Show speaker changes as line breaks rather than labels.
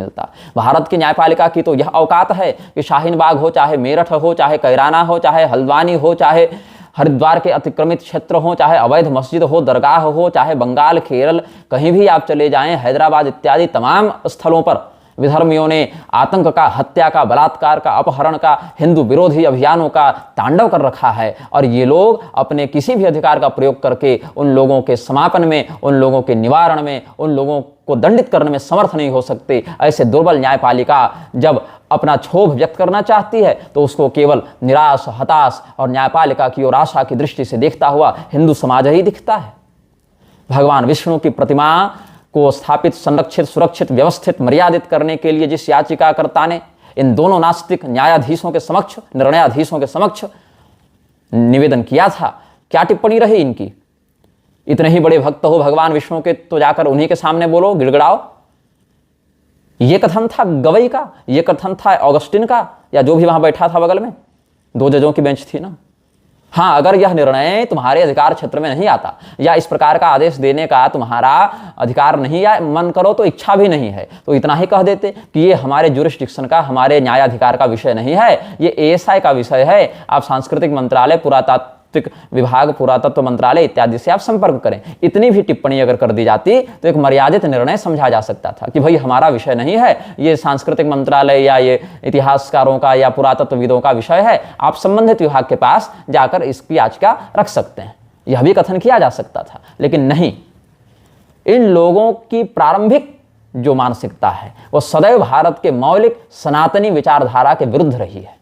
मिलता। भारत की न्यायपालिका की तो यह औकात है कि शाहीन बाग हो, चाहे मेरठ हो, चाहे कैराना हो, चाहे हल्द्वानी हो, चाहे हरिद्वार के अतिक्रमित क्षेत्र हो, चाहे अवैध मस्जिद हो, दरगाह हो, चाहे बंगाल, केरल, कहीं भी आप चले जाएं, हैदराबाद इत्यादि तमाम स्थलों पर विधर्मियों ने आतंक का, हत्या का, बलात्कार का, अपहरण का, हिंदू विरोधी अभियानों का तांडव कर रखा है। और ये लोग अपने किसी भी अधिकार का प्रयोग करके उन लोगों के समापन में, उन लोगों के निवारण में, उन लोगों को दंडित करने में समर्थ नहीं हो सकते। ऐसे दुर्बल न्यायपालिका जब अपना क्षोभ व्यक्त करना चाहती है तो उसको केवल निराश, हताश और न्यायपालिका की ओर आशा की दृष्टि से देखता हुआ हिंदू समाज ही दिखता है। भगवान विष्णु की प्रतिमा को स्थापित, संरक्षित, सुरक्षित, व्यवस्थित, मर्यादित करने के लिए जिस याचिकाकर्ता ने इन दोनों नास्तिक न्यायाधीशों के समक्ष, निर्णयाधीशों के समक्ष निवेदन किया था, क्या टिप्पणी रही इनकी? इतने ही बड़े भक्त हो भगवान विष्णु के तो जाकर उन्हीं के सामने बोलो, गिड़गिड़ाओ। ये कथन था गवई का, ये कथन था ऑगस्टिन का, या जो भी वहां बैठा था बगल में, 2 जजों की बेंच थी ना। हाँ, अगर यह निर्णय तुम्हारे अधिकार क्षेत्र में नहीं आता या इस प्रकार का आदेश देने का तुम्हारा अधिकार नहीं या मन करो तो इच्छा भी नहीं है, तो इतना ही कह देते कि ये हमारे जुरिस्डिक्शन का, हमारे न्यायाधिकार का विषय नहीं है, ये एएसआई का विषय है। आप सांस्कृतिक मंत्रालय, पुरातात्विक विभाग, पुरातत्व मंत्रालय इत्यादि से आप संपर्क करें। इतनी भी टिप्पणी अगर कर दी जाती तो एक मर्यादित निर्णय समझा जा सकता था कि भाई हमारा विषय नहीं है, ये सांस्कृतिक मंत्रालय या ये इतिहासकारों का या पुरातत्वविदों का विषय है, आप संबंधित विभाग के पास जाकर इसकी याचिका रख सकते हैं। यह भी कथन किया जा सकता था, लेकिन नहीं। इन लोगों की प्रारंभिक जो मानसिकता है वो सदैव भारत के मौलिक सनातनी विचारधारा के विरुद्ध रही है।